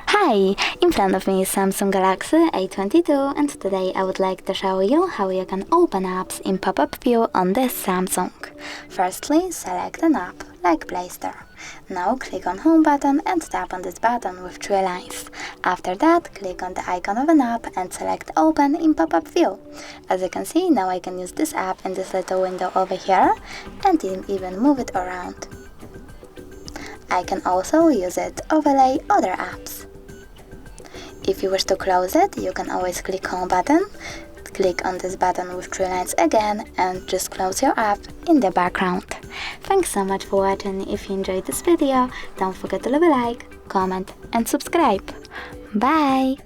Hi! In front of me is Samsung Galaxy A22 and today I would like to show you how you can open apps in pop-up view on this Samsung. Firstly, select an app, like Play Store. Now click on Home button and tap on this button with 3 lines. After that, click on the icon of an app and select Open in pop-up view. As you can see, now I can use this app in this little window over here and even move it around. I can also use it to overlay other apps. If you wish to close it, you can always click Home button, click on this button with 3 lines again and just close your app in the background. Thanks so much for watching. If you enjoyed this video, don't forget to leave a like, comment and subscribe. Bye!